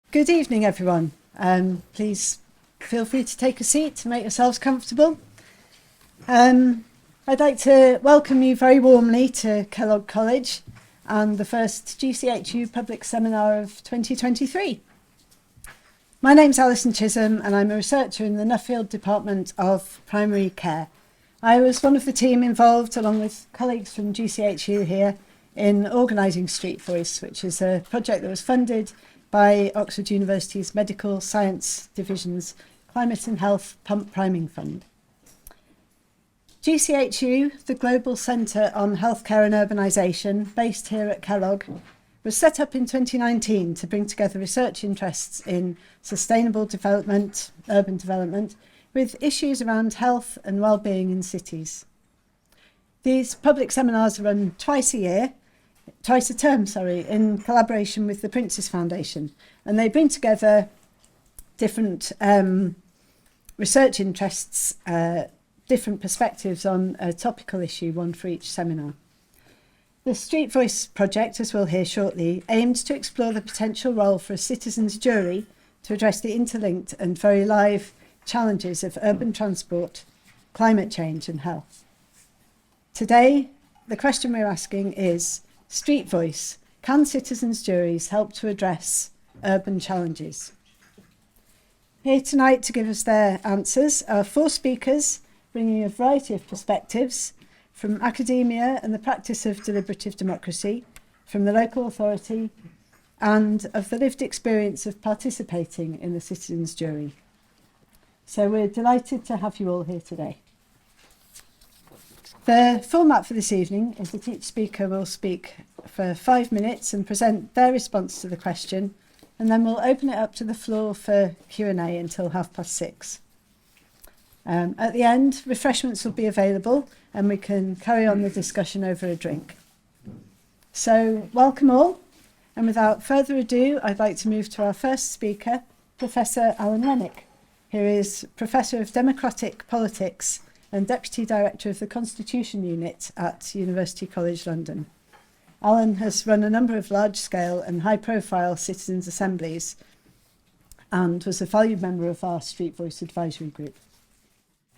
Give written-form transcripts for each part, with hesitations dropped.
Good evening, everyone. Please feel free to take a seat to make yourselves comfortable. I'd like to welcome you very warmly to Kellogg College and the first GCHU Public Seminar of 2023. My name's Alison Chisholm and I'm a researcher in the Nuffield Department of Primary Care. I was one of the team involved, along with colleagues from GCHU here, in organising Street Voice, which is a project that was funded by Oxford University's Medical Science Division's Climate and Health Pump Priming Fund. GCHU, the Global Centre on Healthcare and Urbanisation, based here at Kellogg, was set up in 2019 to bring together research interests in sustainable development, urban development, with issues around health and well-being in cities. These public seminars are run twice a term, in collaboration with the Prince's Foundation, and they bring together different research interests, different perspectives on a topical issue, one for each seminar. The Street Voice project, as we'll hear shortly, aims to explore the potential role for a citizens' jury to address the interlinked and very live challenges of urban transport, climate change and health. Today, the question we're asking is, Street Voice, can citizens' juries help to address urban challenges? Here tonight to give us their answers are four speakers bringing a variety of perspectives from academia and the practice of deliberative democracy, from the local authority, and of the lived experience of participating in the citizens' jury. So we're delighted to have you all here today. The format for this evening is that each speaker will speak for 5 minutes and present their response to the question, and then we'll open it up to the floor for Q&A until 6:30. At the end, refreshments will be available and we can carry on the discussion over a drink. So welcome all, and without further ado, I'd like to move to our first speaker, Professor Alan Renwick, who is Professor of Democratic Politics and Deputy Director of the Constitution Unit at University College London. Alan has run a number of large-scale and high-profile citizens' assemblies and was a valued member of our Street Voice Advisory Group.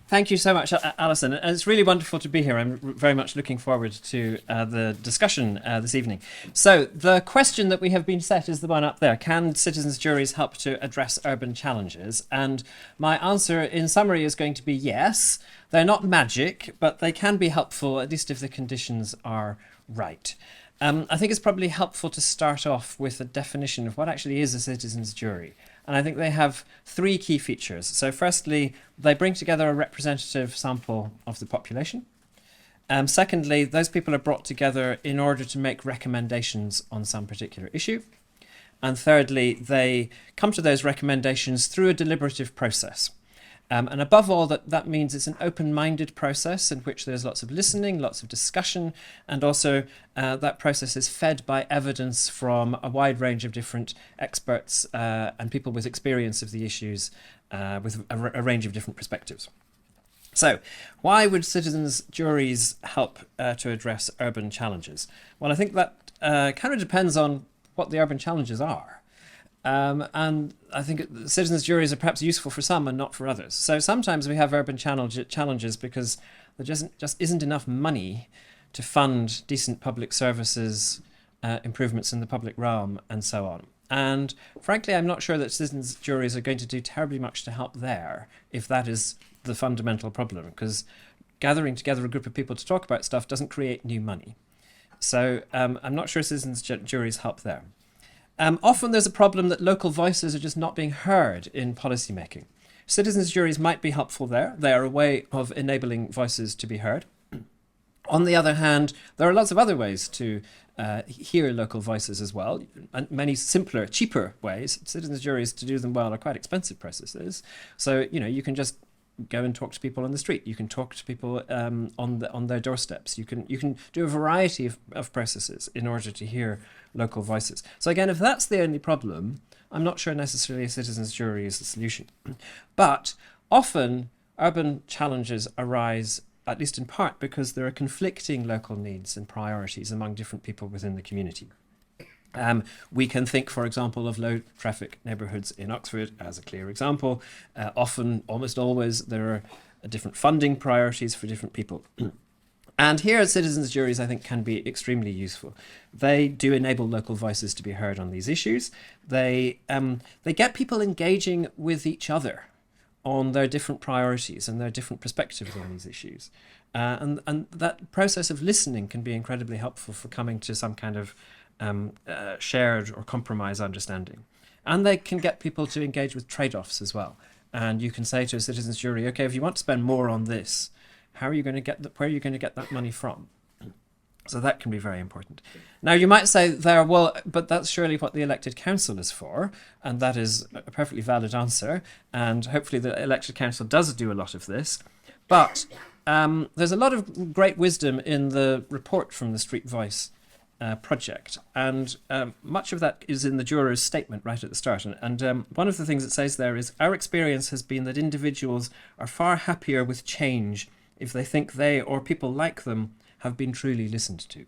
Thank you so much, Alison. And it's really wonderful to be here. I'm very much looking forward to the discussion this evening. So the question that we have been set is the one up there. Can citizens' juries help to address urban challenges? And my answer in summary is going to be yes. They're not magic, but they can be helpful, at least if the conditions are right. I think it's probably helpful to start off with a definition of what actually is a citizens' jury. And I think they have three key features. So firstly, they bring together a representative sample of the population. Secondly, those people are brought together in order to make recommendations on some particular issue. And thirdly, they come to those recommendations through a deliberative process. And above all, that means it's an open-minded process in which there's lots of listening, lots of discussion, and also that process is fed by evidence from a wide range of different experts and people with experience of the issues with a range of different perspectives. So, why would citizens' juries help to address urban challenges? Well, I think that kind of depends on what the urban challenges are. And I think citizens' juries are perhaps useful for some and not for others. So sometimes we have urban challenges because there just isn't enough money to fund decent public services, improvements in the public realm, and so on. And frankly, I'm not sure that citizens' juries are going to do terribly much to help there if that is the fundamental problem, because gathering together a group of people to talk about stuff doesn't create new money. So I'm not sure citizens' juries help there. Often there's a problem that local voices are just not being heard in policy making. Citizens' juries might be helpful there. They are a way of enabling voices to be heard. On the other hand, there are lots of other ways to hear local voices as well, and many simpler, cheaper ways. Citizens' juries, to do them well, are quite expensive processes. So, you can just go and talk to people on the street. You can talk to people on their doorsteps. You can do a variety of processes in order to hear local voices. So again, if that's the only problem, I'm not sure necessarily a citizens' jury is the solution. But often urban challenges arise, at least in part, because there are conflicting local needs and priorities among different people within the community. We can think, for example, of low traffic neighbourhoods in Oxford as a clear example. Often, almost always, there are different funding priorities for different people. And here, citizens' juries, I think, can be extremely useful. They do enable local voices to be heard on these issues. They get people engaging with each other on their different priorities and their different perspectives on these issues. And that process of listening can be incredibly helpful for coming to some kind of shared or compromise understanding. And they can get people to engage with trade-offs as well. And you can say to a citizens' jury, okay, if you want to spend more on this, how are you going to get where are you going to get that money from? So that can be very important. Now, you might say there, well, but that's surely what the elected council is for, and that is a perfectly valid answer, and hopefully the elected council does do a lot of this. But there's a lot of great wisdom in the report from the Street Voice project, and much of that is in the juror's statement right at the start. And one of the things it says there is, our experience has been that individuals are far happier with change if they think they or people like them have been truly listened to.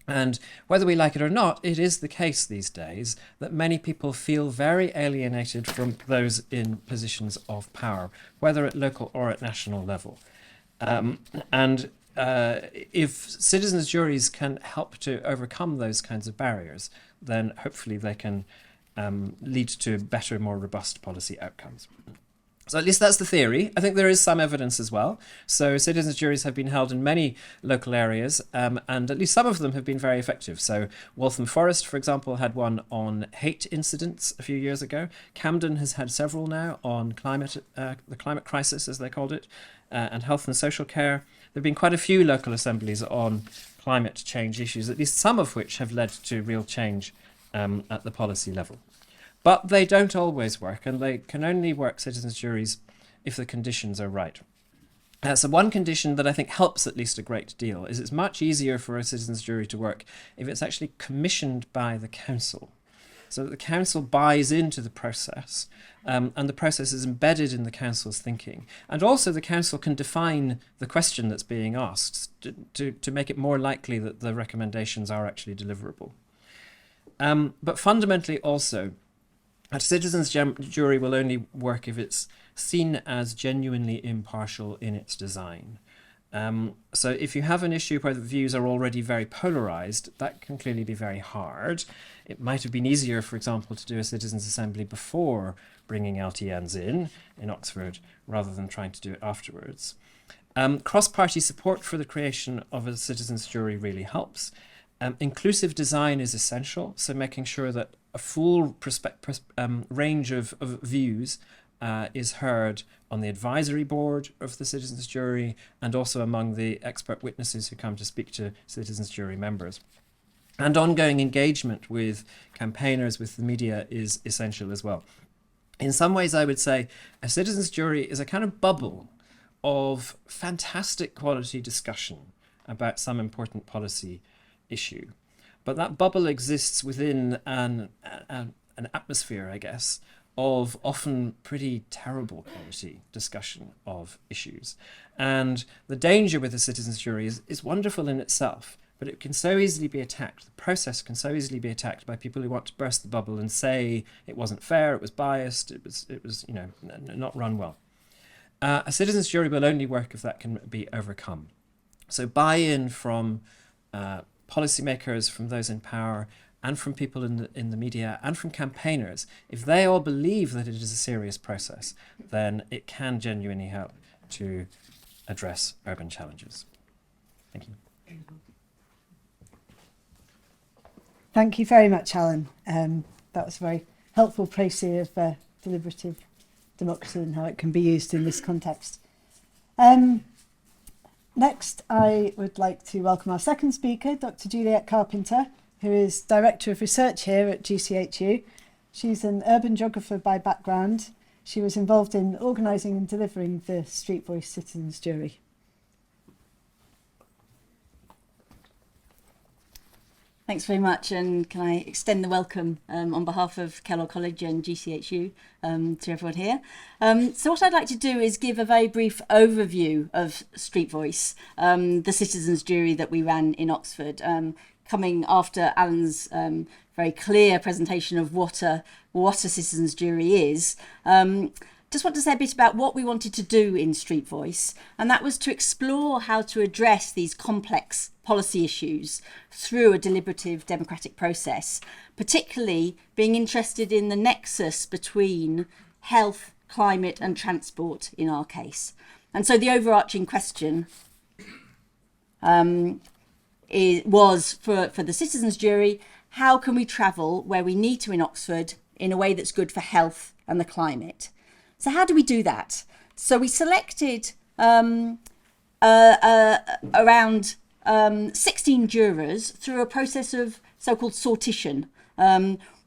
And whether we like it or not, it is the case these days that many people feel very alienated from those in positions of power, whether at local or at national level. If citizens' juries can help to overcome those kinds of barriers, then hopefully they can lead to better, more robust policy outcomes. So at least that's the theory. I think there is some evidence as well. So citizens' juries have been held in many local areas, and at least some of them have been very effective. So Waltham Forest, for example, had one on hate incidents a few years ago. Camden has had several now on the climate crisis, as they called it, and health and social care. There have been quite a few local assemblies on climate change issues, at least some of which have led to real change at the policy level. But they don't always work, and they can only work, citizens' juries, if the conditions are right. So one condition that I think helps at least a great deal is it's much easier for a citizens' jury to work if it's actually commissioned by the council. So that the council buys into the process, and the process is embedded in the council's thinking. And also the council can define the question that's being asked to make it more likely that the recommendations are actually deliverable. But fundamentally also, a citizens' jury will only work if it's seen as genuinely impartial in its design. So if you have an issue where the views are already very polarised, that can clearly be very hard. It might have been easier, for example, to do a citizens' assembly before bringing LTNs in Oxford, rather than trying to do it afterwards. Cross-party support for the creation of a citizens' jury really helps. Inclusive design is essential, so making sure that a full range of views is heard on the advisory board of the citizens' jury and also among the expert witnesses who come to speak to citizens' jury members. And ongoing engagement with campaigners, with the media, is essential as well. In some ways, I would say a citizens' jury is a kind of bubble of fantastic quality discussion about some important policy issue. But that bubble exists within an atmosphere, I guess, of often pretty terrible quality discussion of issues. And the danger with a citizens' jury is wonderful in itself, but it can so easily be attacked. The process can so easily be attacked by people who want to burst the bubble and say it wasn't fair, it was biased, it was not run well. A citizens' jury will only work if that can be overcome. So buy-in from policymakers, from those in power, and from people in the media, and from campaigners, if they all believe that it is a serious process, then it can genuinely help to address urban challenges. Thank you. Thank you very much, Alan. That was a very helpful précis of deliberative democracy and how it can be used in this context. Next, I would like to welcome our second speaker, Dr. Juliet Carpenter, who is Director of Research here at GCHU. She's an urban geographer by background. She was involved in organising and delivering the Street Voice Citizens' Jury. Thanks very much, and can I extend the welcome on behalf of Kellogg College and GCHU to everyone here. So what I'd like to do is give a very brief overview of Street Voice, the citizens' jury that we ran in Oxford, coming after Alan's very clear presentation of what a citizens' jury is, just want to say a bit about what we wanted to do in Street Voice, and that was to explore how to address these complex policy issues through a deliberative democratic process, particularly being interested in the nexus between health, climate and transport in our case. And so the overarching question was for the citizens' jury, how can we travel where we need to in Oxford in a way that's good for health and the climate? So how do we do that? So we selected around 16 jurors through a process of so-called sortition,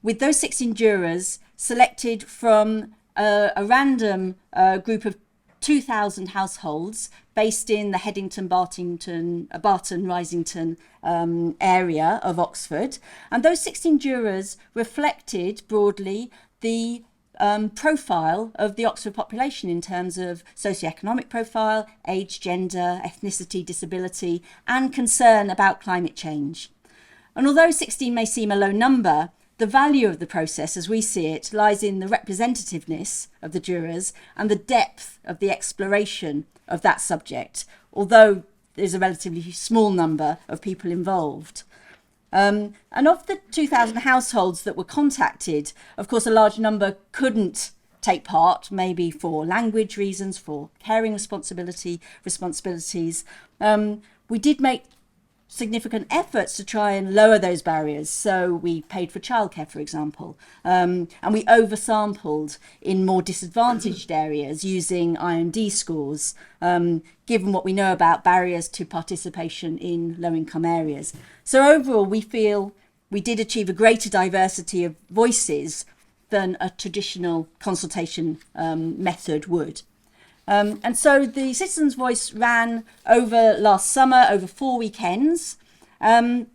with those 16 jurors selected from a random group of 2,000 households based in the Headington, Barton, Risington area of Oxford. And those 16 jurors reflected broadly the profile of the Oxford population in terms of socioeconomic profile, age, gender, ethnicity, disability, and concern about climate change. And although 16 may seem a low number, the value of the process, as we see it, lies in the representativeness of the jurors and the depth of the exploration of that subject, although there's a relatively small number of people involved. And of the 2,000 households that were contacted, of course, a large number couldn't take part, maybe for language reasons, for caring responsibilities. We did make significant efforts to try and lower those barriers. So we paid for childcare, for example, and we oversampled in more disadvantaged areas using IMD scores, given what we know about barriers to participation in low-income areas. So overall, we feel we did achieve a greater diversity of voices than a traditional consultation method would. And so the Citizens' Voice ran over last summer, over 4 weekends, and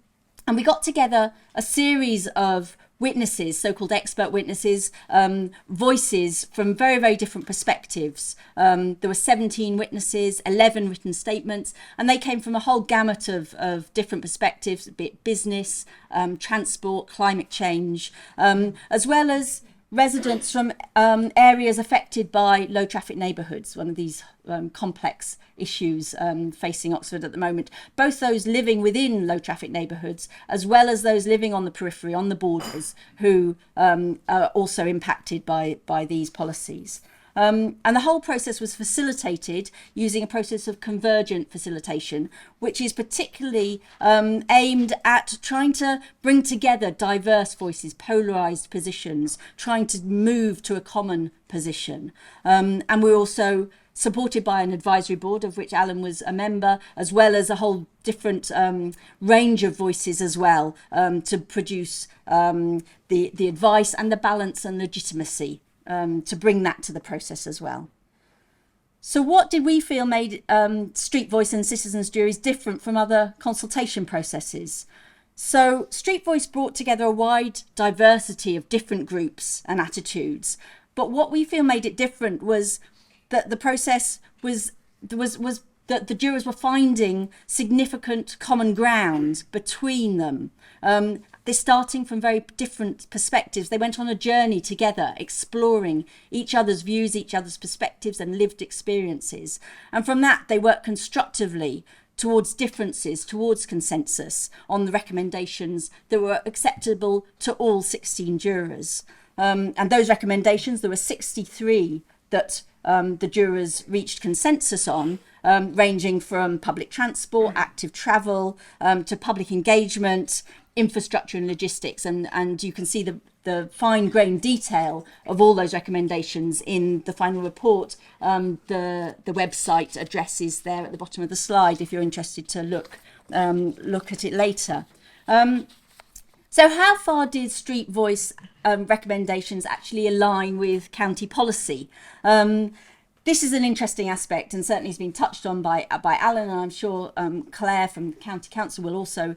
we got together a series of witnesses, so-called expert witnesses, voices from very, very different perspectives. There were 17 witnesses, 11 written statements, and they came from a whole gamut of different perspectives, be it business, transport, climate change, as well as residents from areas affected by low traffic neighbourhoods, one of these complex issues facing Oxford at the moment. Both those living within low traffic neighbourhoods, as well as those living on the periphery, on the borders, who are also impacted by these policies. And the whole process was facilitated using a process of convergent facilitation, which is particularly aimed at trying to bring together diverse voices, polarised positions, trying to move to a common position. And we're also supported by an advisory board of which Alan was a member, as well as a whole different range of voices as well, to produce the advice and the balance and legitimacy to bring that to the process as well. So what did we feel made Street Voice and Citizens' Juries different from other consultation processes? So Street Voice brought together a wide diversity of different groups and attitudes, but what we feel made it different was that the process was that the jurors were finding significant common ground between them. They're starting from very different perspectives. They went on a journey together, exploring each other's views, each other's perspectives and lived experiences. And from that, they worked constructively towards differences, towards consensus on the recommendations that were acceptable to all 16 jurors. And those recommendations, there were 63 that the jurors reached consensus on, ranging from public transport, active travel, to public engagement, infrastructure and logistics, and you can see the fine-grained detail of all those recommendations in the final report. The website address is there at the bottom of the slide if you're interested to look at it later. So how far did Street Voice recommendations actually align with county policy? This is an interesting aspect and certainly has been touched on by Alan, and I'm sure Claire from County Council will also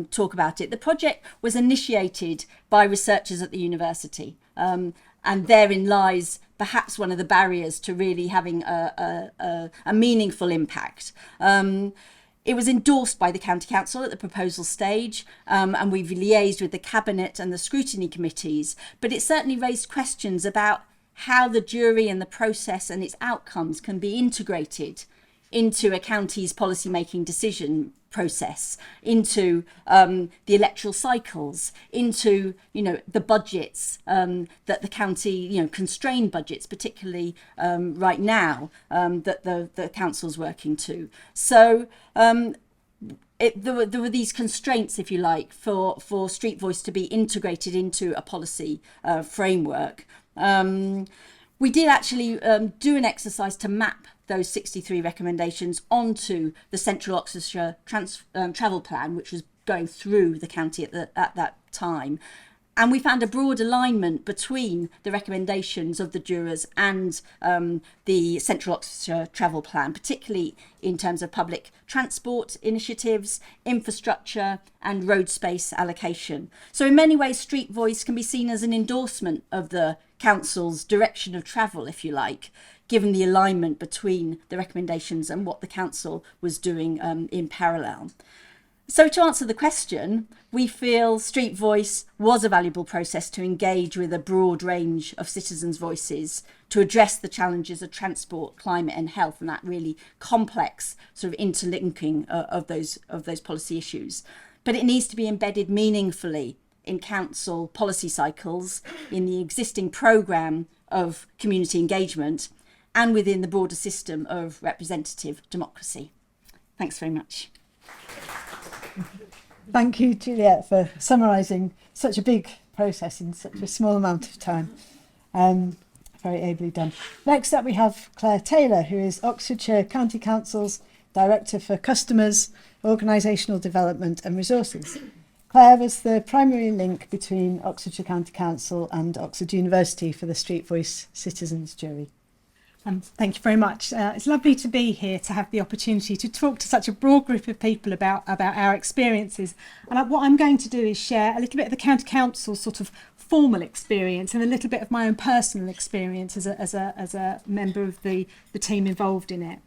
talk about it. The project was initiated by researchers at the university, and therein lies perhaps one of the barriers to really having a meaningful impact. It was endorsed by the County Council at the proposal stage, and we've liaised with the Cabinet and the scrutiny committees, but it certainly raised questions about how the jury and the process and its outcomes can be integrated into a county's policy-making decision process, into the electoral cycles, into the budgets that the county, constrained budgets, particularly right now, that the council's working to. So there were these constraints, if you like, for Street Voice to be integrated into a policy framework. We did actually do an exercise to map those 63 recommendations onto the Central Oxfordshire travel plan, which was going through the county at that time. And we found a broad alignment between the recommendations of the jurors and the Central Oxfordshire travel plan, particularly in terms of public transport initiatives, infrastructure and road space allocation. So in many ways, Street Voice can be seen as an endorsement of the council's direction of travel, if you like, given the alignment between the recommendations and what the council was doing in parallel. So to answer the question, we feel Street Voice was a valuable process to engage with a broad range of citizens' voices to address the challenges of transport, climate and health, and that really complex sort of interlinking of those policy issues. But it needs to be embedded meaningfully in council policy cycles, in the existing programme of community engagement, and within the broader system of representative democracy. Thanks very much. Thank you, Juliet, for summarising such a big process in such a small amount of time. Very ably done. Next up we have Claire Taylor, who is Oxfordshire County Council's Director for Customers, Organisational Development and Resources. Claire was the primary link between Oxfordshire County Council and Oxford University for the Street Voice Citizens Jury. Thank you very much. It's lovely to be here to have the opportunity to talk to such a broad group of people about our experiences. And what I'm going to do is share a little bit of the County Council's sort of formal experience and a little bit of my own personal experience as a member of the team involved in it.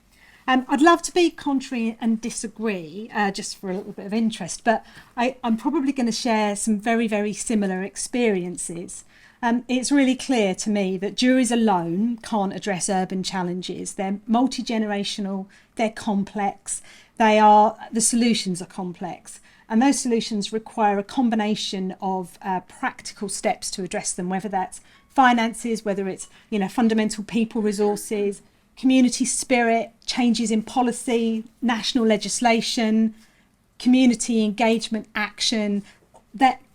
I'd love to be contrary and disagree, just for a little bit of interest, but I'm probably going to share some very, very similar experiences. It's really clear to me that juries alone can't address urban challenges. They're multi-generational, they're complex, the solutions are complex. And those solutions require a combination of practical steps to address them, whether that's finances, whether it's fundamental people resources, community spirit, changes in policy, national legislation, community engagement action.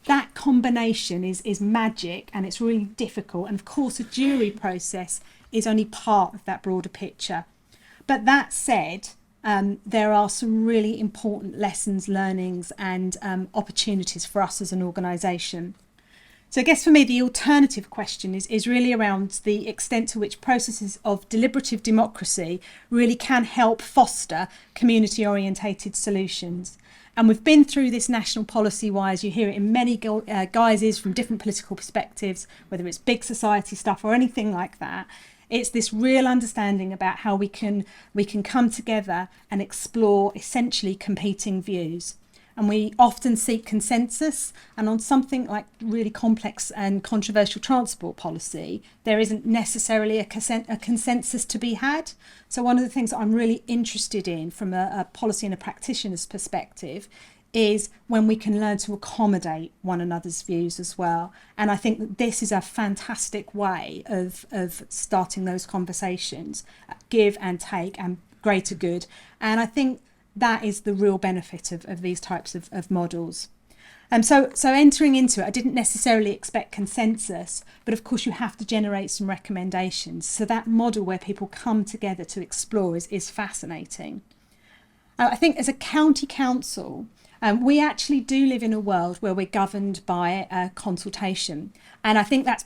That combination is magic, and it's really difficult. And of course, a jury process is only part of that broader picture. But that said, there are some really important lessons, learnings, and opportunities for us as an organisation. So I guess for me, the alternative question is really around the extent to which processes of deliberative democracy really can help foster community-orientated solutions. And we've been through this national policy-wise. You hear it in many guises from different political perspectives, whether it's big society stuff or anything like that. It's this real understanding about how we can come together and explore essentially competing views. And we often seek consensus, and on something like really complex and controversial transport policy, there isn't necessarily a consensus to be had. So one of the things that I'm really interested in from a policy and a practitioner's perspective is when we can learn to accommodate one another's views as well. And I think that this is a fantastic way of starting those conversations, give and take and greater good. And I think that is the real benefit of these types of models. So entering into it, I didn't necessarily expect consensus, but of course you have to generate some recommendations. So that model where people come together to explore is fascinating. I think as a county council, we actually do live in a world where we're governed by consultation. And I think that's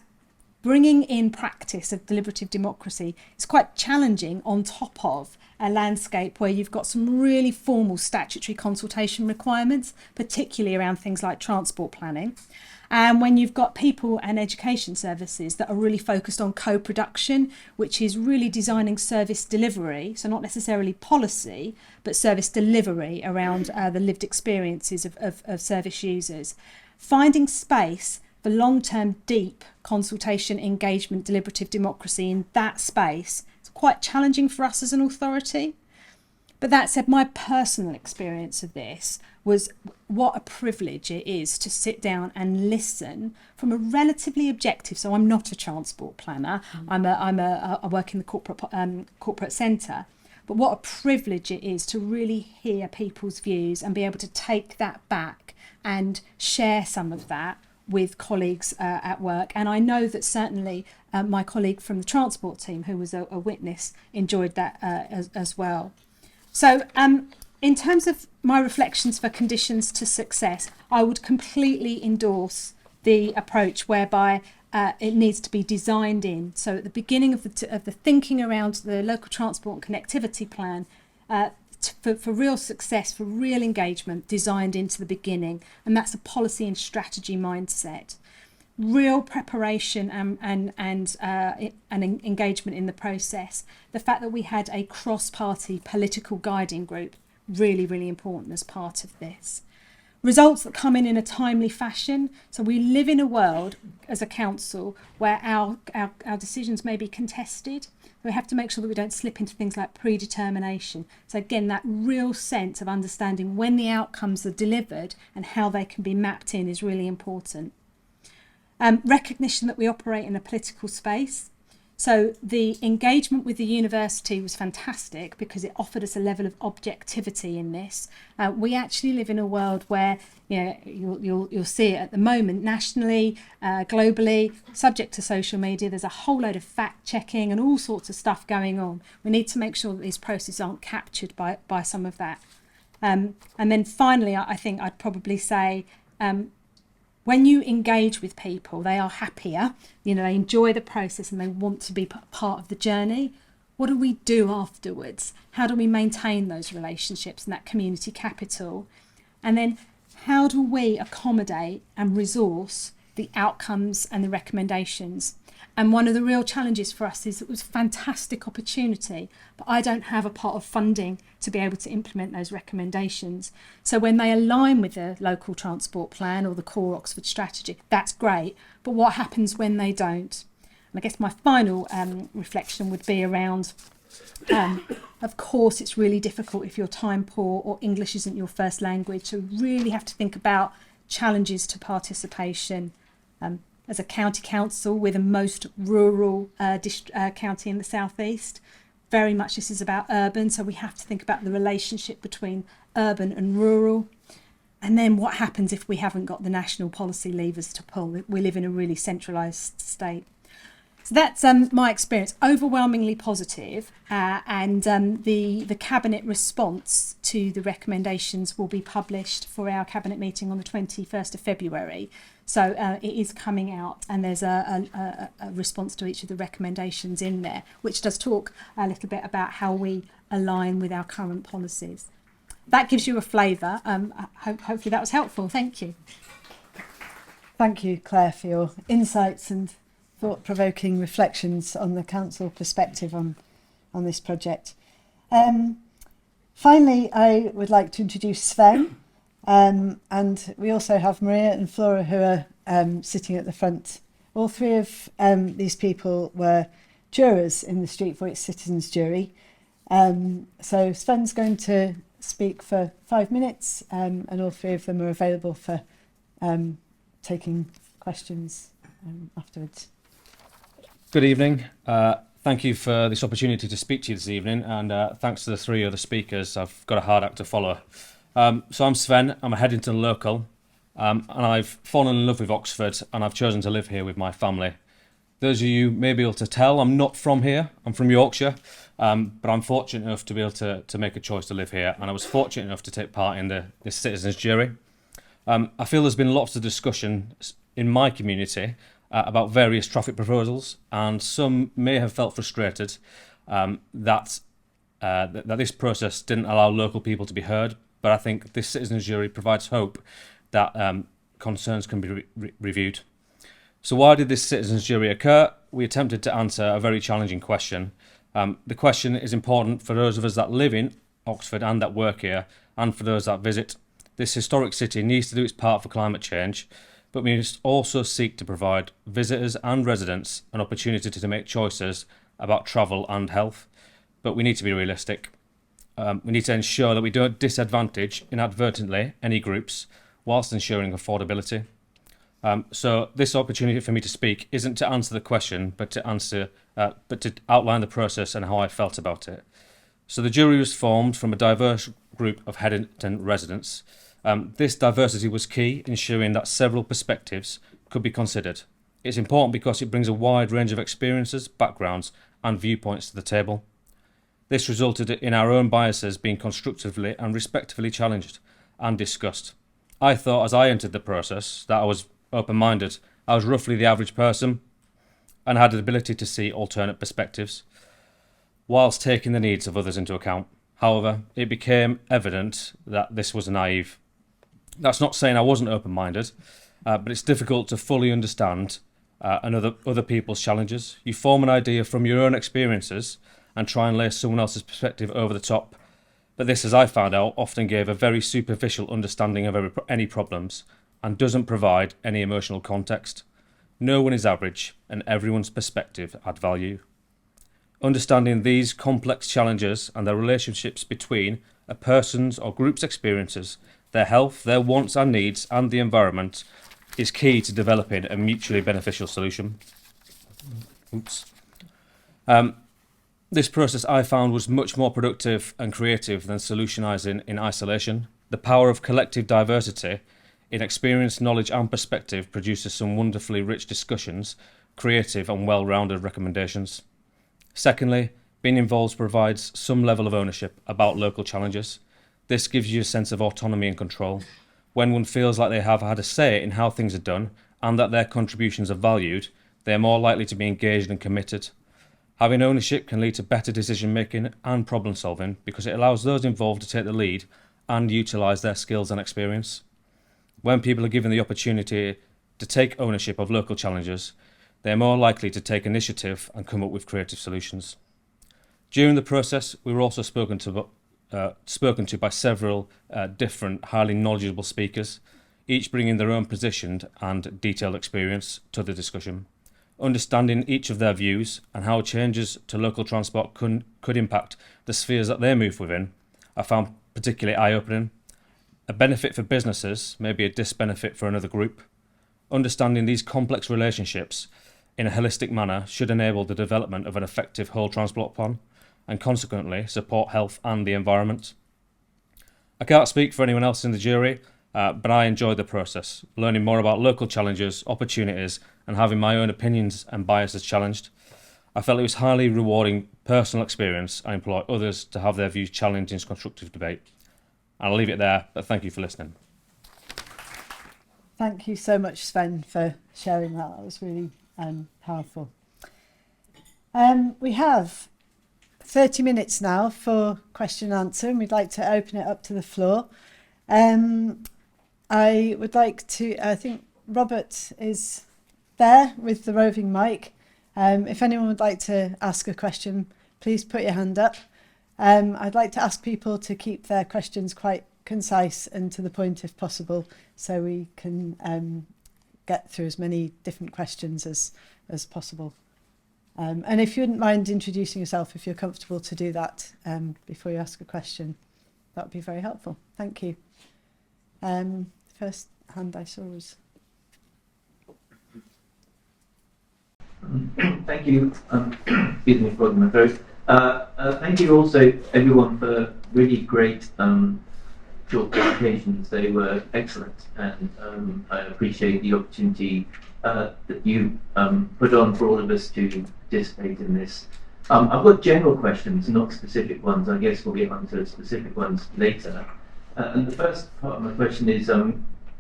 bringing in practice of deliberative democracy is quite challenging on top of a landscape where you've got some really formal statutory consultation requirements, particularly around things like transport planning. And when you've got people and education services that are really focused on co-production, which is really designing service delivery, so not necessarily policy, but service delivery around the lived experiences of service users. Finding space for long-term deep consultation, engagement, deliberative democracy in that space is quite challenging for us as an authority. But that said, my personal experience of this was what a privilege it is to sit down and listen from a relatively objective. So I'm not a transport planner. I work in the corporate centre. But what a privilege it is to really hear people's views and be able to take that back and share some of that with colleagues at work. And I know that certainly my colleague from the transport team, who was a witness, enjoyed that as well. So in terms of my reflections for conditions to success, I would completely endorse the approach whereby it needs to be designed in. So at the beginning of the thinking around the local transport and connectivity plan, for real success, for real engagement, designed into the beginning. And that's a policy and strategy mindset. Real preparation and engagement in the process. The fact that we had a cross-party political guiding group, really, really important as part of this. Results that come in a timely fashion. So we live in a world as a council where our decisions may be contested. We have to make sure that we don't slip into things like predetermination. So again, that real sense of understanding when the outcomes are delivered and how they can be mapped in is really important. Recognition that we operate in a political space. So the engagement with the university was fantastic because it offered us a level of objectivity in this. We actually live in a world where, you know, you'll see it at the moment nationally, globally, subject to social media. There's a whole load of fact checking and all sorts of stuff going on. We need to make sure that these processes aren't captured by some of that. And then finally, I think I'd probably say, when you engage with people, they are happier, you know, they enjoy the process and they want to be part of the journey. What do we do afterwards? How do we maintain those relationships and that community capital? And then how do we accommodate and resource the outcomes and the recommendations? And one of the real challenges for us is it was a fantastic opportunity, but I don't have a pot of funding to be able to implement those recommendations. So when they align with the local transport plan or the core Oxford strategy, that's great. But what happens when they don't? And I guess my final reflection would be around, of course, it's really difficult if you're time poor or English isn't your first language. So really have to think about challenges to participation. As a county council, we're the most rural county in the southeast. Very much this is about urban, so we have to think about the relationship between urban and rural. And then what happens if we haven't got the national policy levers to pull? We live in a really centralised state. So that's my experience, overwhelmingly positive, and the Cabinet response to the recommendations will be published for our Cabinet meeting on the 21st of February. So it is coming out, and there's a response to each of the recommendations in there, which does talk a little bit about how we align with our current policies. That gives you a flavour. Hopefully that was helpful. Thank you. Thank you, Claire, for your insights and thought-provoking reflections on the council perspective on this project. Finally, I would like to introduce Sven. And we also have Maria and Flora who are sitting at the front. All three of these people were jurors in the Street Voice Citizens jury. So Sven's going to speak for 5 minutes, and all three of them are available for taking questions afterwards. Good evening. Thank you for this opportunity to speak to you this evening, and thanks to the three other speakers. I've got a hard act to follow. So I'm Sven, I'm a Headington local, and I've fallen in love with Oxford, and I've chosen to live here with my family. Those of you may be able to tell I'm not from here, I'm from Yorkshire, but I'm fortunate enough to be able to make a choice to live here, and I was fortunate enough to take part in the citizens' jury. I feel there's been lots of discussion in my community about various traffic proposals, and some may have felt frustrated that this process didn't allow local people to be heard. But I think this citizens' jury provides hope that concerns can be reviewed. So why did this citizens' jury occur? We attempted to answer a very challenging question. The question is important for those of us that live in Oxford and that work here, and for those that visit. This historic city needs to do its part for climate change, but we must also seek to provide visitors and residents an opportunity to make choices about travel and health. But we need to be realistic. We need to ensure that we don't disadvantage inadvertently any groups whilst ensuring affordability. So this opportunity for me to speak isn't to answer the question, but to outline the process and how I felt about it. So the jury was formed from a diverse group of Headington residents. This diversity was key, ensuring that several perspectives could be considered. It's important because it brings a wide range of experiences, backgrounds, and viewpoints to the table. This resulted in our own biases being constructively and respectfully challenged and discussed. I thought as I entered the process that I was open-minded. I was roughly the average person and had the ability to see alternate perspectives whilst taking the needs of others into account. However, it became evident that this was naive. That's not saying I wasn't open-minded, but it's difficult to fully understand other people's challenges. You form an idea from your own experiences and try and lay someone else's perspective over the top. But this, as I found out, often gave a very superficial understanding of any problems and doesn't provide any emotional context. No one is average, and everyone's perspective adds value. Understanding these complex challenges and the relationships between a person's or group's experiences, their health, their wants and needs, and the environment is key to developing a mutually beneficial solution. This process I found was much more productive and creative than solutionising in isolation. The power of collective diversity in experience, knowledge and perspective produces some wonderfully rich discussions, creative and well-rounded recommendations. Secondly, being involved provides some level of ownership about local challenges. This gives you a sense of autonomy and control. When one feels like they have had a say in how things are done and that their contributions are valued, they are more likely to be engaged and committed. Having ownership can lead to better decision making and problem solving because it allows those involved to take the lead and utilise their skills and experience. When people are given the opportunity to take ownership of local challenges, they are more likely to take initiative and come up with creative solutions. During the process, we were also spoken to by several different, highly knowledgeable speakers, each bringing their own positioned and detailed experience to the discussion. Understanding each of their views and how changes to local transport could impact the spheres that they move within, I found particularly eye-opening. A benefit for businesses may be a disbenefit for another group. Understanding these complex relationships in a holistic manner should enable the development of an effective whole transport plan and consequently support health and the environment. I can't speak for anyone else in the jury, but I enjoyed the process, learning more about local challenges, opportunities, and having my own opinions and biases challenged. I felt it was highly rewarding personal experience and implore others to have their views challenged in constructive debate. I'll leave it there, but thank you for listening. Thank you so much, Sven, for sharing that. That was really powerful. We have 30 minutes now for question and answer, and we'd like to open it up to the floor. I would like to, I think Robert is there with the roving mic. If anyone would like to ask a question, please put your hand up. I'd like to ask people to keep their questions quite concise and to the point if possible, so we can get through as many different questions as possible. And if you wouldn't mind introducing yourself, if you're comfortable to do that before you ask a question, that would be very helpful. Thank you. First hand I saw was... Thank you. Excuse me for my throat. Thank you also everyone for really great short presentations. They were excellent, and I appreciate the opportunity that you put on for all of us to participate in this. I've got general questions, not specific ones. I guess we'll get onto specific ones later. And the first part of my question is,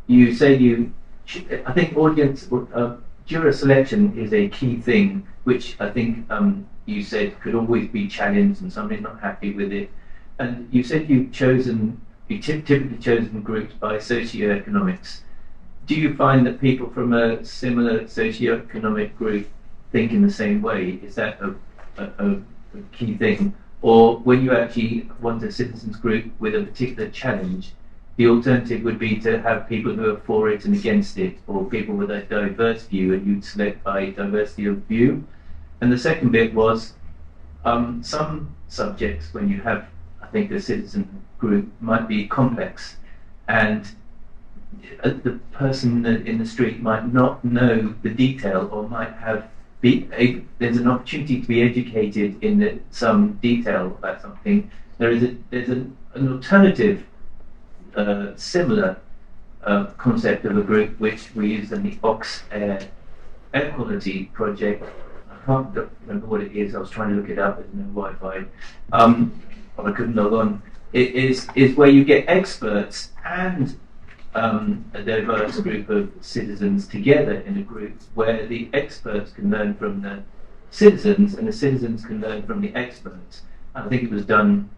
you say I think juror selection is a key thing, which I think you said could always be challenged and somebody's not happy with it. And you said you've typically chosen groups by socioeconomics. Do you find that people from a similar socioeconomic group think in the same way? Is that a key thing? Or when you actually want a citizens group with a particular challenge, the alternative would be to have people who are for it and against it, or people with a diverse view, and you'd select by diversity of view. And the second bit was some subjects, when you have, I think, a citizen group, might be complex, and the person in the street might not know the detail, or might have there's an opportunity to be educated in some detail about something. There's an alternative similar concept of a group which we use in the Oxfordshire air quality project. I can't remember what it is. I was trying to look it up. There's no Wi-Fi, but I couldn't log on. It is where you get experts and a diverse group of citizens together in a group where the experts can learn from the citizens and the citizens can learn from the experts. I think it was done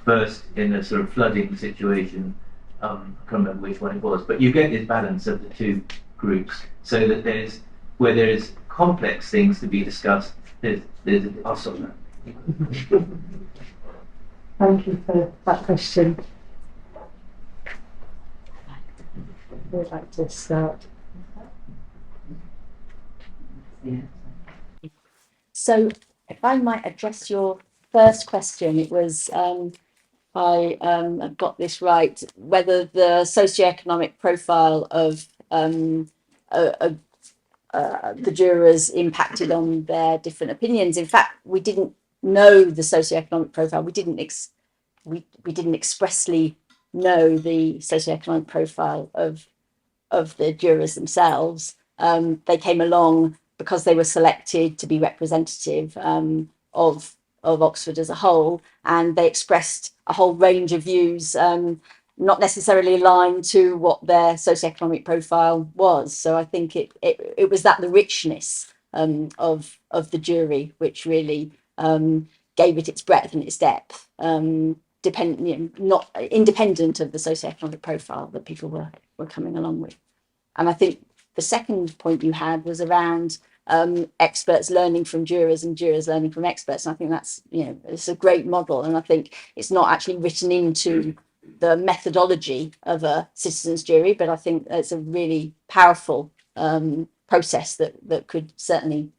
first in a sort of flooding situation. I can't remember which one it was, but you get this balance of the two groups, so that where there is complex things to be discussed, I'll stop that. Thank you for that question. Would like to start? So, if I might address your first question, it was, I have got this right, whether the socioeconomic profile of the jurors impacted on their different opinions. In fact, we didn't know the socioeconomic profile. We didn't expressly know the socioeconomic profile of the jurors themselves. They came along because they were selected to be representative of Oxford as a whole, and they expressed a whole range of views, not necessarily aligned to what their socioeconomic profile was. So I think it was the richness of the jury which really gave it its breadth and its depth, not independent of the socioeconomic profile that people were coming along with. And I think the second point you had was around experts learning from jurors and jurors learning from experts. And I think that's, it's a great model. And I think it's not actually written into the methodology of a citizens jury, but I think it's a really powerful process that could certainly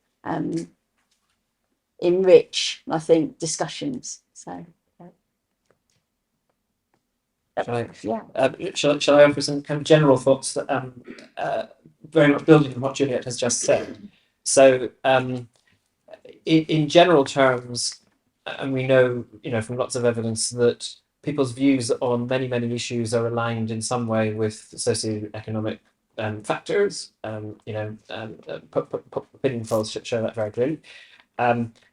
enrich, I think, discussions. So. Shall I offer some kind of general thoughts that very much building on what Juliet has just said? So, in general terms, and we know, from lots of evidence that people's views on many issues are aligned in some way with socioeconomic factors. Opinion polls show that very clearly.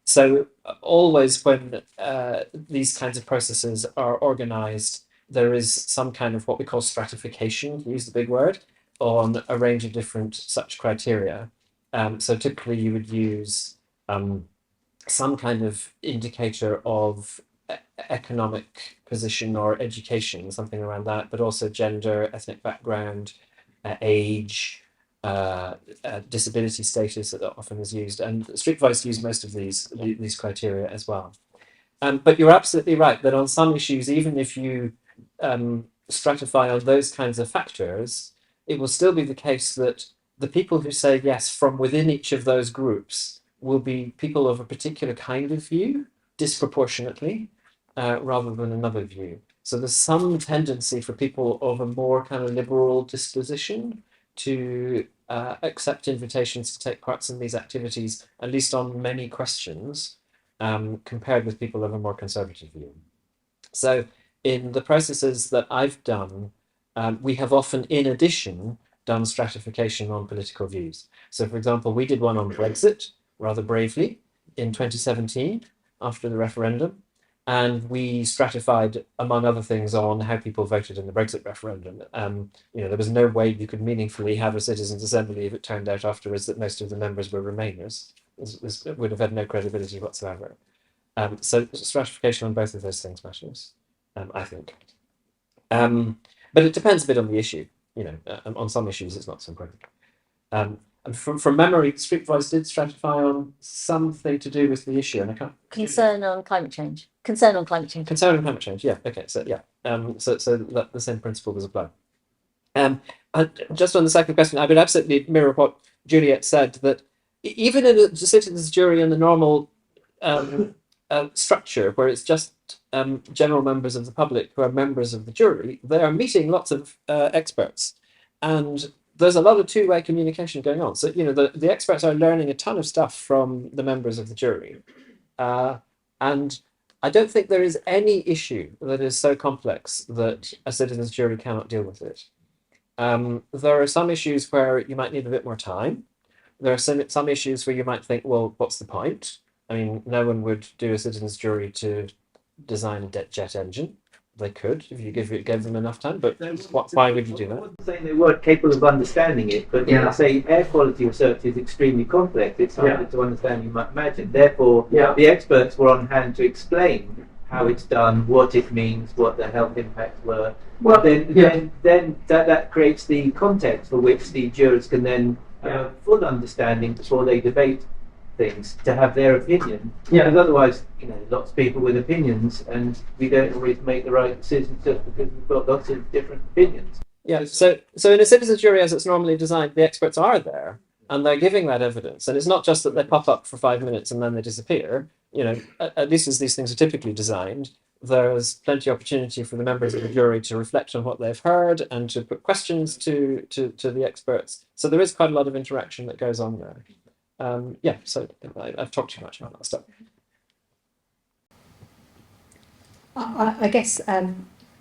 So always when these kinds of processes are organised, there is some kind of what we call stratification, to use the big word, on a range of different such criteria. So typically you would use some kind of indicator of economic position or education, something around that, but also gender, ethnic background, age, disability status that often is used. And Street Voice use most of these criteria as well. But you're absolutely right that on some issues, even if you stratify on those kinds of factors, it will still be the case that the people who say yes from within each of those groups will be people of a particular kind of view, disproportionately, rather than another view. So there's some tendency for people of a more kind of liberal disposition to accept invitations to take part in these activities, at least on many questions, compared with people of a more conservative view. So in the processes that I've done, we have often, in addition, done stratification on political views. So, for example, we did one on Brexit, rather bravely, in 2017, after the referendum. and we stratified, among other things, on how people voted in the Brexit referendum. There was no way you could meaningfully have a citizens' assembly if it turned out afterwards that most of the members were Remainers. It would have had no credibility whatsoever. So stratification on both of those things matters, I think. But it depends a bit on the issue. On some issues it's not so important. And from memory, the Street Voice did stratify on something to do with the issue, and I can't. Concern on climate change. Concern on climate change. Concern on climate change. Yeah. Okay. So yeah. So that the same principle was applied. And just on the second question, I would absolutely mirror what Juliet said, that even in a citizens' jury in the normal structure, where it's just general members of the public who are members of the jury, they are meeting lots of experts, and there's a lot of two-way communication going on. So the experts are learning a ton of stuff from the members of the jury, and I don't think there is any issue that is so complex that a citizens' jury cannot deal with it. There are some issues where you might need a bit more time. There are some issues where you might think, well, what's the point? I mean, no one would do a citizens' jury to design a jet engine. They could if you gave them enough time, but why would you do that? I wasn't saying they weren't capable of understanding it, but I say air quality research is extremely complex. It's harder to understand, you might imagine. Therefore, the experts were on hand to explain how it's done, what it means, what the health impacts were. Well, then that creates the context for which the jurors can then have a full understanding before they debate things, to have their opinion. Because otherwise, lots of people with opinions, and we don't always make the right decisions just because we've got lots of different opinions. Yeah. So in a citizens' jury, as it's normally designed, the experts are there and they're giving that evidence, and it's not just that they pop up for 5 minutes and then they disappear. At least as these things are typically designed, there's plenty of opportunity for the members of the jury to reflect on what they've heard and to put questions to the experts. So there is quite a lot of interaction that goes on there. So I've talked too much about that stuff. I guess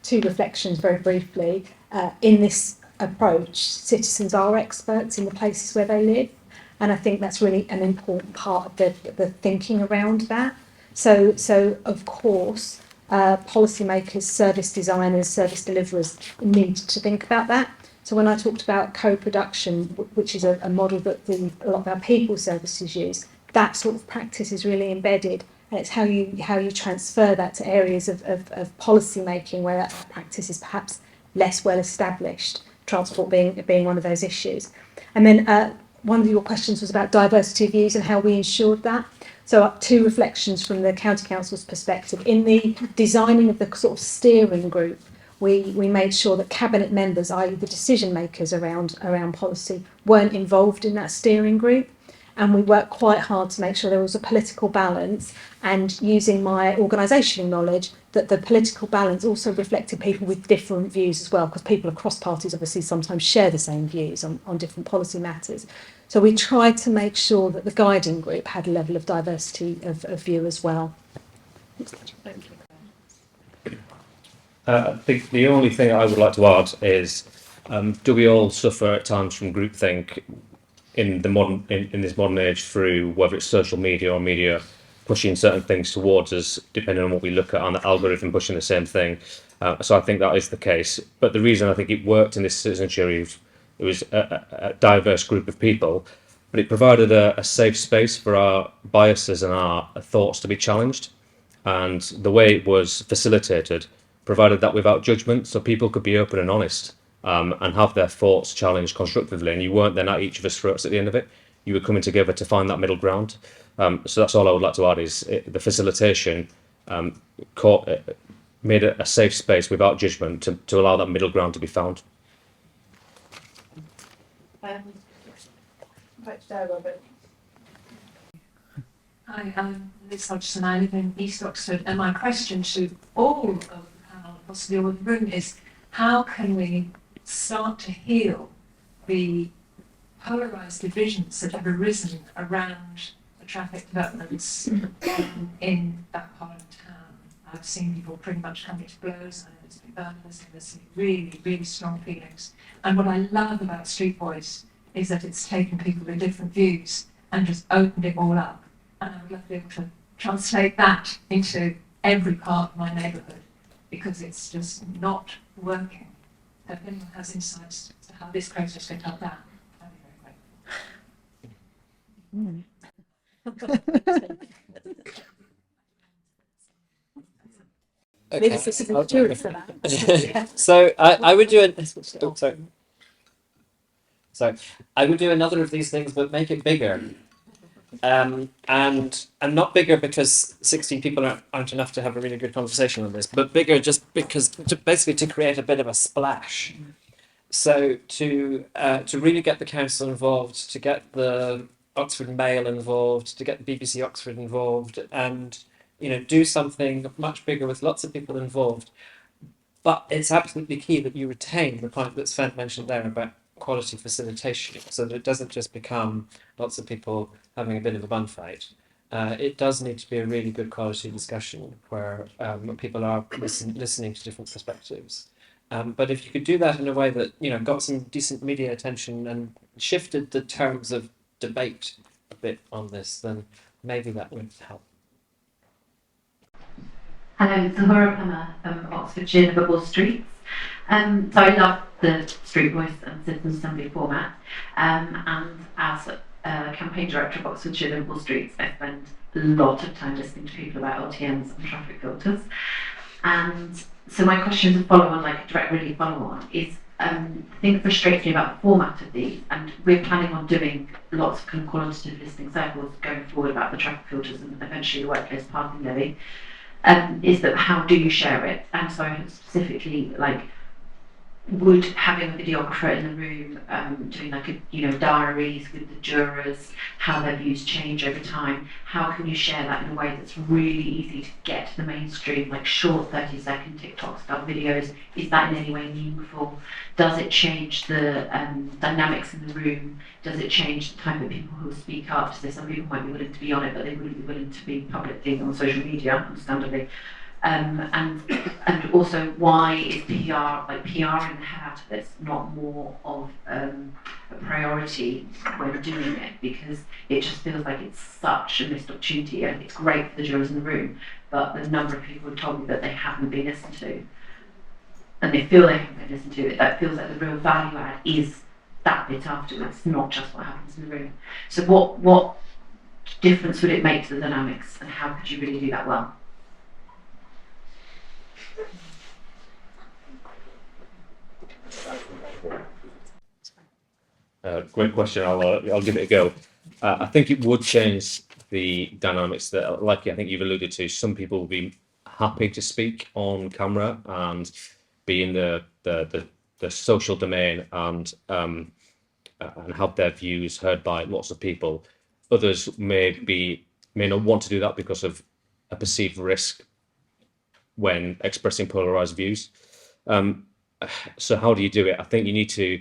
two reflections very briefly. In this approach, citizens are experts in the places where they live, and I think that's really an important part of the thinking around that. So of course, policymakers, service designers, service deliverers need to think about that. So when I talked about co-production, which is a model that a lot of our people services use, that sort of practice is really embedded, and it's how you transfer that to areas of policy making where that practice is perhaps less well established, transport being one of those issues. And then one of your questions was about diversity of views and how we ensured that. So two reflections from the County Council's perspective. In the designing of the sort of steering group, we made sure that cabinet members, i.e. the decision makers around policy, weren't involved in that steering group. And we worked quite hard to make sure there was a political balance, and using my organisational knowledge, that the political balance also reflected people with different views as well, because people across parties obviously sometimes share the same views on different policy matters. So we tried to make sure that the guiding group had a level of diversity of view as well. I think the only thing I would like to add is, do we all suffer at times from groupthink in this modern age, through whether it's social media or media pushing certain things towards us, depending on what we look at, on the algorithm pushing the same thing. So I think that is the case. But the reason I think it worked in this citizen jury, it was a diverse group of people, but it provided a safe space for our biases and our thoughts to be challenged. And the way it was facilitated provided that without judgment, so people could be open and honest, and have their thoughts challenged constructively, and you weren't then at each of us throats at the end of it. You were coming together to find that middle ground. So that's all I would like to add, is the facilitation made a safe space without judgment to allow that middle ground to be found. Hi, I'm Liz Hodgson. I live in East Oxford, and my question to all of the panel, possibly all of the room, is how can we start to heal the polarised divisions that have arisen around the traffic developments in that part of town? I've seen people pretty much coming to blows. I know there's been vandalism, there's some really, really strong feelings. And what I love about Street Voice is that it's taken people with different views and just opened it all up. And I would love to be able to translate that into every part of my neighbourhood because it's just not working. So if anyone has insights to how this process could help that, I'd be very grateful. Maybe it's a simple jury for that. So I would do it. So I would do another of these things, but make it bigger. And not bigger because 16 people aren't enough to have a really good conversation on this, but bigger just because basically to create a bit of a splash. So to really get the council involved, to get the Oxford Mail involved, to get the BBC Oxford involved, and do something much bigger with lots of people involved. But it's absolutely key that you retain the point that Sven mentioned there about quality facilitation, so that it doesn't just become lots of people having a bit of a bun fight. It does need to be a really good quality discussion where people are listening to different perspectives. But if you could do that in a way that got some decent media attention and shifted the terms of debate a bit on this, then maybe that would help. Hello, Zahura Pama, Oxfordshire, Livable Streets. So I love the Street Voice and Citizen Assembly format, and as campaign director of Oxfordshire Livable Streets, I spend a lot of time listening to people about LTNs and traffic filters. And so my question to follow on, like a direct really follow on, is the thing that frustrates me about the format of these, and we're planning on doing lots of kind of qualitative listening circles going forward about the traffic filters and eventually the workplace parking levy, is that how do you share it? And so specifically, like, would having a videographer in the room doing like diaries with the jurors, how their views change over time, how can you share that in a way that's really easy to get to the mainstream, like short 30-second TikTok style videos? Is that in any way meaningful? Does it change the dynamics in the room? Does it change the type of people who speak up? So some people might be willing to be on it, but they wouldn't be willing to be publicly on social media, understandably. And also, why is PR in the head out of this not more of a priority when doing it? Because it just feels like it's such a missed opportunity, and it's great for the jurors in the room, but the number of people have told me that they haven't been listened to, and they feel they haven't been listened to. That feels like the real value add is that bit afterwards, not just what happens in the room. So what difference would it make to the dynamics, and how could you really do that well? Great question. I'll give it a go. I think it would change the dynamics that, like I think you've alluded to, some people will be happy to speak on camera and be in the social domain and have their views heard by lots of people. Others may not want to do that because of a perceived risk when expressing polarized views. So how do you do it? I think you need to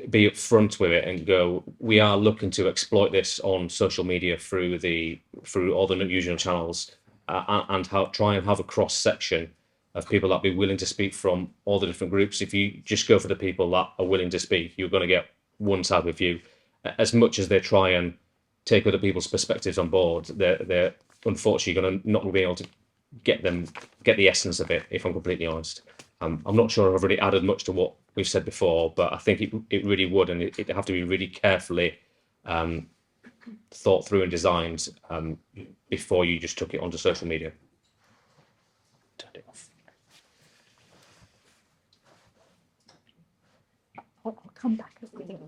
be upfront with it and go, we are looking to exploit this on social media through all the usual channels, and try and have a cross section of people that be willing to speak from all the different groups. If you just go for the people that are willing to speak, you're going to get one type of view. As much as they try and take other people's perspectives on board, they're unfortunately going to not be able to get the essence of it, if I'm completely honest. I'm not sure I've really added much to what we've said before, but I think it really would, and it'd have to be really carefully thought through and designed before you just took it onto social media. Turned it off. I'll come back.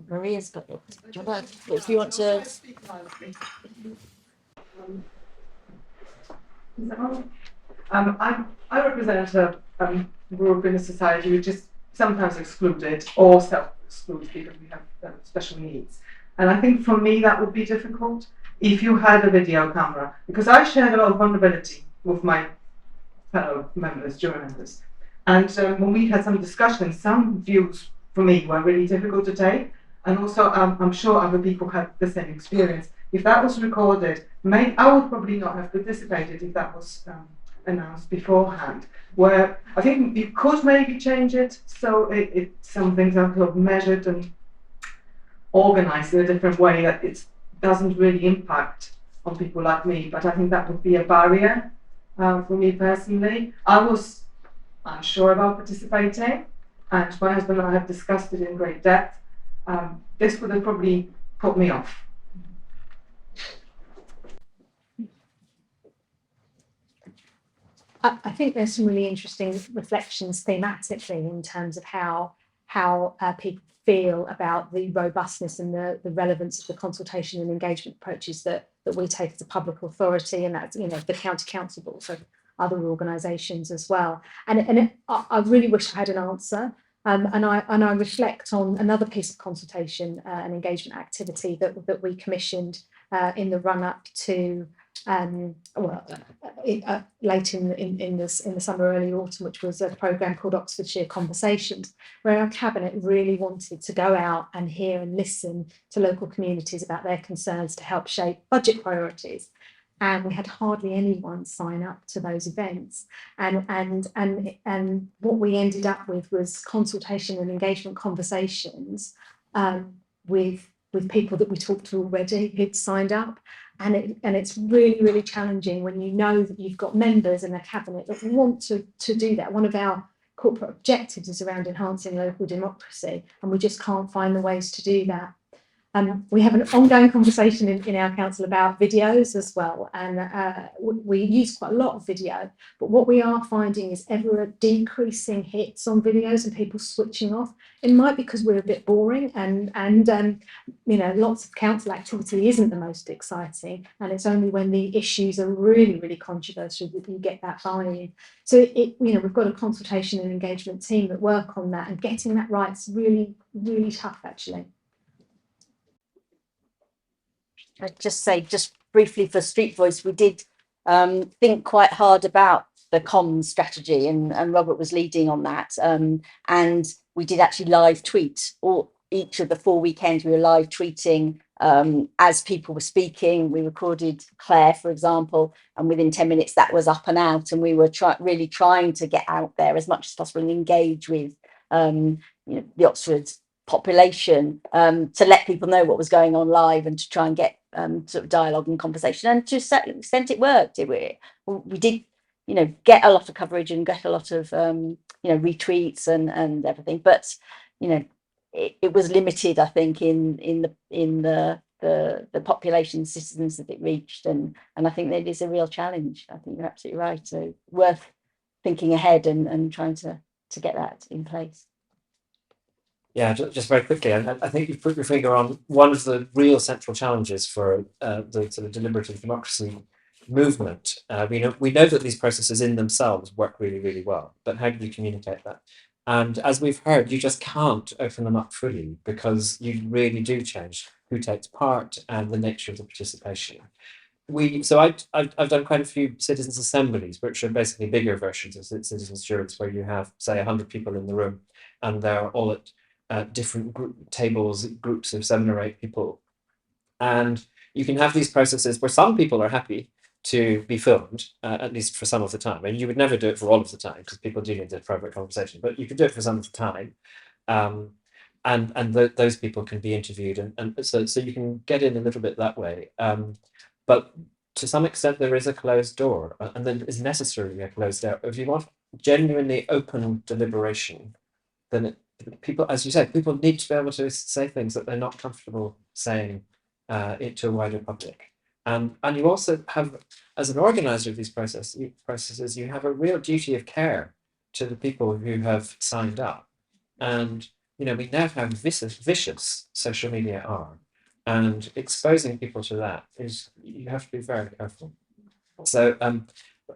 Maria's got it. If you want to. I represent a group in a society which is sometimes excluded or self-excluded because we have special needs. And I think for me that would be difficult if you had a video camera, because I shared a lot of vulnerability with my fellow members, jury members. And when we had some discussions, some views for me were really difficult to take. And also I'm sure other people had the same experience. If that was recorded, I would probably not have participated if that was announced beforehand. Where I think you could maybe change it so some things are sort of measured and organised in a different way that it doesn't really impact on people like me. But I think that would be a barrier For me personally, I was unsure about participating, and my husband and I have discussed it in great depth. This would have probably put me off. I think there's some really interesting reflections thematically in terms of how people feel about the robustness and the relevance of the consultation and engagement approaches that we take as a public authority, and that's, you know, the county council, but also other organisations as well. I really wish I had an answer. And I reflect on another piece of consultation and engagement activity that we commissioned in the run up to late in the summer, early autumn, which was a programme called Oxfordshire Conversations, where our cabinet really wanted to go out and hear and listen to local communities about their concerns to help shape budget priorities. And we had hardly anyone sign up to those events. And what we ended up with was consultation and engagement conversations with people that we talked to already who'd signed up. And it's really, really challenging when you know that you've got members in a cabinet that want to do that. One of our corporate objectives is around enhancing local democracy, and we just can't find the ways to do that. We have an ongoing conversation in our council about videos as well, and we use quite a lot of video, but what we are finding is ever decreasing hits on videos and people switching off. It might be because we're a bit boring, and you know, lots of council activity isn't the most exciting, and it's only when the issues are really, really controversial that you get that buy-in. So you know, we've got a consultation and engagement team that work on that, and getting that right is really, really tough actually. I'd just say, just briefly for Street Voice, we did think quite hard about the comms strategy, and Robert was leading on that. And we did actually live tweet, or each of the 4 weekends we were live tweeting as people were speaking. We recorded Claire, for example, and within 10 minutes that was up and out, and we were really trying to get out there as much as possible and engage with you know, the Oxford population, to let people know what was going on live and to try and get sort of dialogue and conversation. And to a certain extent it worked. We did, you know, get a lot of coverage and get a lot of you know, retweets and everything, but you know, it was limited, I think, in the population, citizens that it reached, and I think that is a real challenge. I think you're absolutely right. So worth thinking ahead and trying to get that in place. Yeah, just very quickly, I think you've put your finger on one of the real central challenges for the sort of deliberative democracy movement. We know that these processes in themselves work really, really well, but how do you communicate that? And as we've heard, you just can't open them up fully, because you really do change who takes part and the nature of the participation. So I've done quite a few citizens' assemblies, which are basically bigger versions of citizens' juries, where you have, say, 100 people in the room, and they're all at different groups of 7 or 8 people. And you can have these processes where some people are happy to be filmed, at least for some of the time. And you would never do it for all of the time, because people do need a private conversation, but you can do it for some of the time. Those people can be interviewed, and so you can get in a little bit that way. But to some extent, there is a closed door, and then is necessarily a closed door. If you want genuinely open deliberation, then people, as you said, people need to be able to say things that they're not comfortable saying to a wider public. And you also have, as an organizer of these processes, you have a real duty of care to the people who have signed up. And you know, we now have vicious social media are, and exposing people to that is, you have to be very careful. So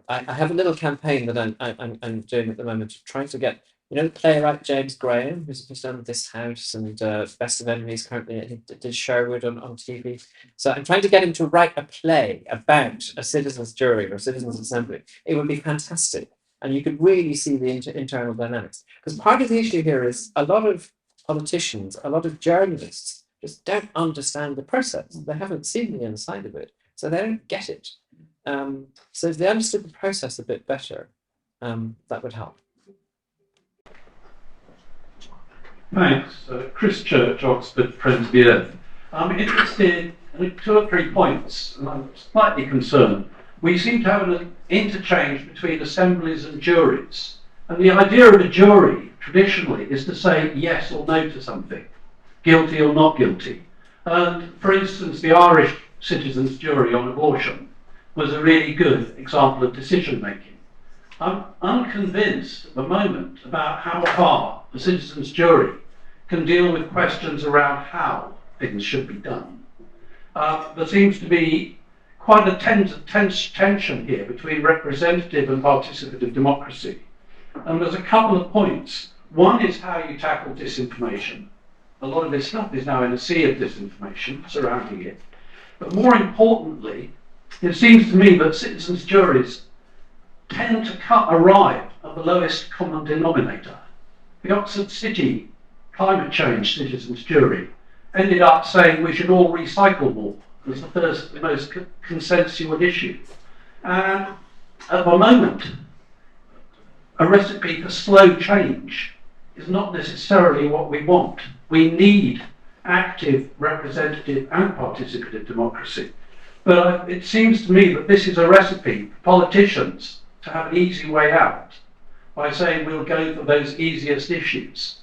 I have a little campaign that I'm doing at the moment, trying to get, you know, the playwright James Graham, who's done This House and Best of Enemies, currently he did Sherwood on TV. So I'm trying to get him to write a play about a citizens' jury or a citizens' assembly. It would be fantastic, and you could really see the internal dynamics. Because part of the issue here is a lot of politicians, a lot of journalists just don't understand the process. They haven't seen the inside of it, so they don't get it. So if they understood the process a bit better, that would help. Thanks. Chris Church, Oxford Presbyterian. I'm interested in 2 or 3 points, and I'm slightly concerned. we seem to have an interchange between assemblies and juries. And the idea of a jury, traditionally, is to say yes or no to something, guilty or not guilty. And, for instance, the Irish citizens' jury on abortion was a really good example of decision-making. I'm unconvinced at the moment about how far the citizens' jury can deal with questions around how things should be done. There seems to be quite a tense tension here between representative and participative democracy. And there's a couple of points. One is how you tackle disinformation. A lot of this stuff is now in a sea of disinformation surrounding it. But more importantly, it seems to me that citizens' juries tend to arrive at the lowest common denominator. The Oxford City climate change citizens' jury ended up saying we should all recycle more as the most consensual issue. And at the moment, a recipe for slow change is not necessarily what we want. We need active, representative and participative democracy. But it seems to me that this is a recipe for politicians to have an easy way out by saying we'll go for those easiest issues.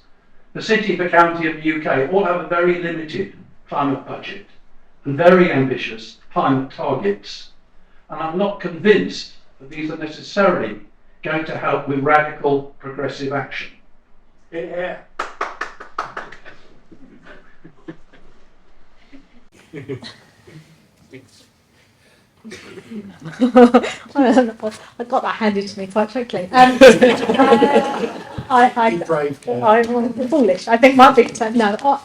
The city, the county and the UK all have a very limited climate budget and very ambitious climate targets. And I'm not convinced that these are necessarily going to help with radical progressive action. Yeah. I got that handed to me quite quickly. I'm foolish. I think might be. No,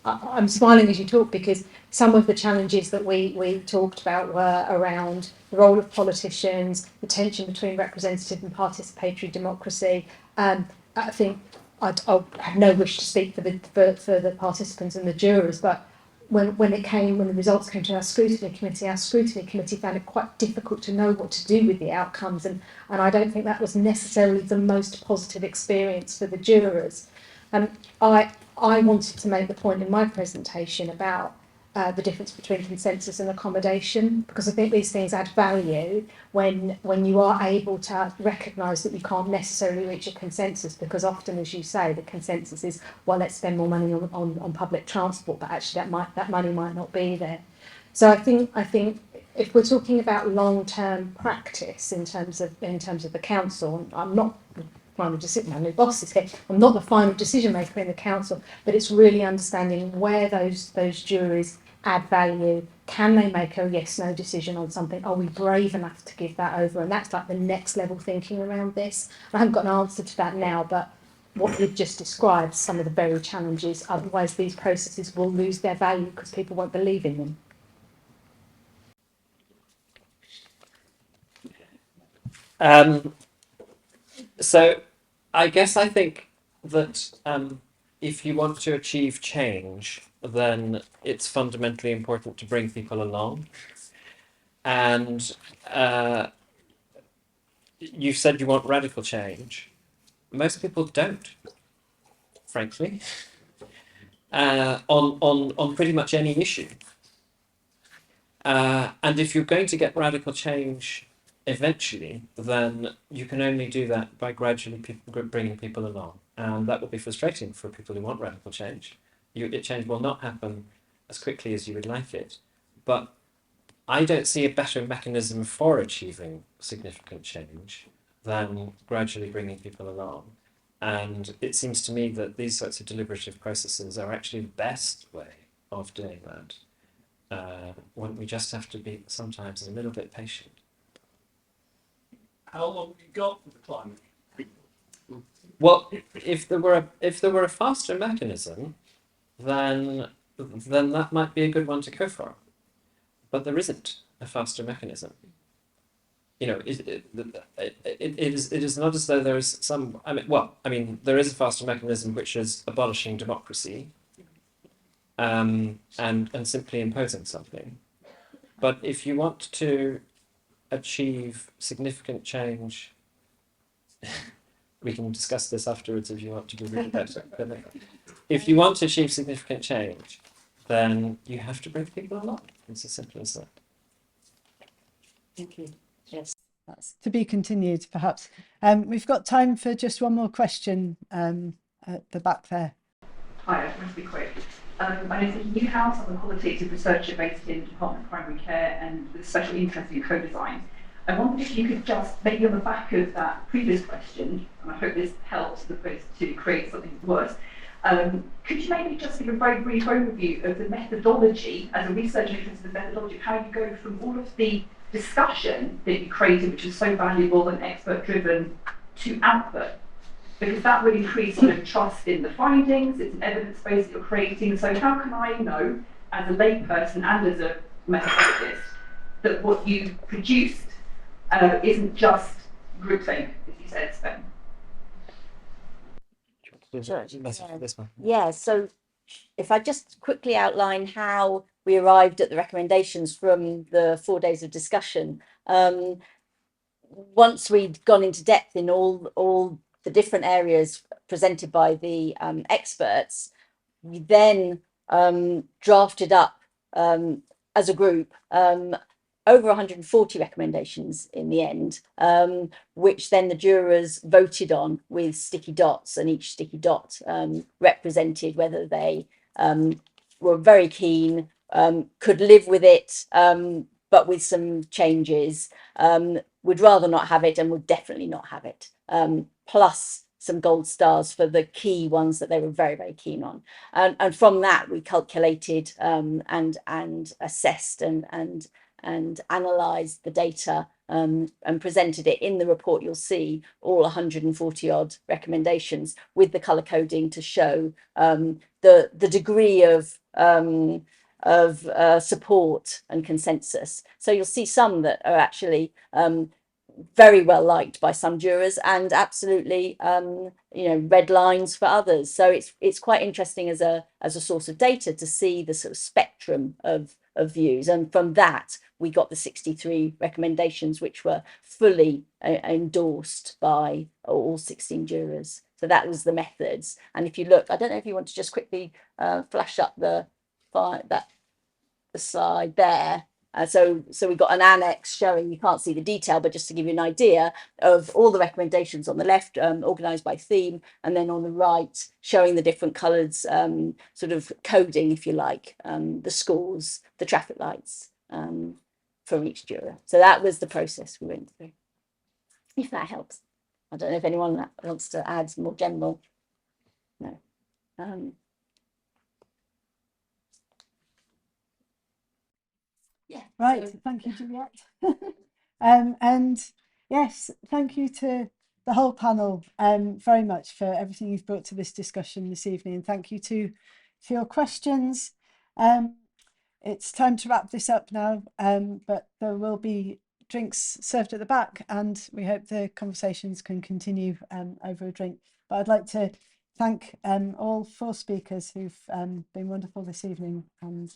I'm smiling as you talk because some of the challenges that we talked about were around the role of politicians, the tension between representative and participatory democracy. I think I have no wish to speak for the participants and the jurors, but when the results came to our scrutiny committee found it quite difficult to know what to do with the outcomes, and I don't think that was necessarily the most positive experience for the jurors. I wanted to make the point in my presentation about the difference between consensus and accommodation, because I think these things add value when you are able to recognise that you can't necessarily reach a consensus, because often, as you say, the consensus is, well, let's spend more money on public transport, but actually that money might not be there. So I think if we're talking about long-term practice in terms of the council, I'm not final decision. My new boss is here. I'm not the final decision maker in the council, but it's really understanding where those juries add value. Can they make a yes/no decision on something? Are we brave enough to give that over? And that's like the next level thinking around this. I haven't got an answer to that now, but what you've just described, some of the very challenges. Otherwise, these processes will lose their value because people won't believe in them. So I guess I think that if you want to achieve change, then it's fundamentally important to bring people along. And you've said you want radical change. Most people don't, frankly, on pretty much any issue. And if you're going to get radical change eventually, then you can only do that by gradually bringing people along. And that will be frustrating for people who want radical change. Change will not happen as quickly as you would like it. But I don't see a better mechanism for achieving significant change than gradually bringing people along. And it seems to me that these sorts of deliberative processes are actually the best way of doing that. When we just have to be sometimes a little bit patient. How long have you got for the climate? Well, if there were a faster mechanism, then that might be a good one to go for. But there isn't a faster mechanism. You know, it is not as though there is some. There is a faster mechanism which is abolishing democracy, and simply imposing something. But if you want to achieve significant change, we can discuss this afterwards if you want to be really better. If you want to achieve significant change, then you have to bring people along. It's as simple as that. Thank you. Yes, that's To be continued, perhaps. We've got time for just one more question at the back there. Hi, I must be quick. My name is Nicky Newhouse. I'm a qualitative researcher based in the Department of Primary Care and with a special interest in co-design. I wondered if you could just, maybe on the back of that previous question, and I hope this helps as opposed to create something worse, could you maybe just give a very brief overview of the methodology, as a researcher interested in the methodology, of how you go from all of the discussion that you created, which is so valuable and expert-driven, to output? Because that will increase trust in the findings, it's an evidence base that you're creating. So how can I know, as a layperson and as a methodologist, that what you produced isn't just groupthink, as you said, Sven? This one. Yeah, so if I just quickly outline how we arrived at the recommendations from the 4 days of discussion, once we'd gone into depth in all the different areas presented by the experts, we then drafted up as a group over 140 recommendations in the end, which then the jurors voted on with sticky dots, and each sticky dot represented whether they were very keen, could live with it, but with some changes, would rather not have it and would definitely not have it, plus some gold stars for the key ones that they were very, very keen on. And from that, we calculated and assessed and analysed the data and presented it in the report. You'll see all 140 odd recommendations with the colour coding to show the degree of support and consensus. So you'll see some that are actually very well liked by some jurors and absolutely red lines for others. So it's quite interesting as a source of data to see the sort of spectrum of views, and from that we got the 63 recommendations which were fully endorsed by all 16 jurors. So that was the methods. And if you look, I don't know if you want to just quickly flash up the slide there. So we've got an annex showing, you can't see the detail, but just to give you an idea of all the recommendations on the left, organised by theme, and then on the right showing the different colours, sort of coding, if you like, the scores, the traffic lights from each juror. So that was the process we went through, if that helps. I don't know if anyone wants to add more general. No. Yeah. Right, So, thank you, Juliet. And yes, thank you to the whole panel very much for everything you've brought to this discussion this evening. And thank you for your questions. It's time to wrap this up now, but there will be drinks served at the back, and we hope the conversations can continue over a drink. But I'd like to thank all 4 speakers who've been wonderful this evening, and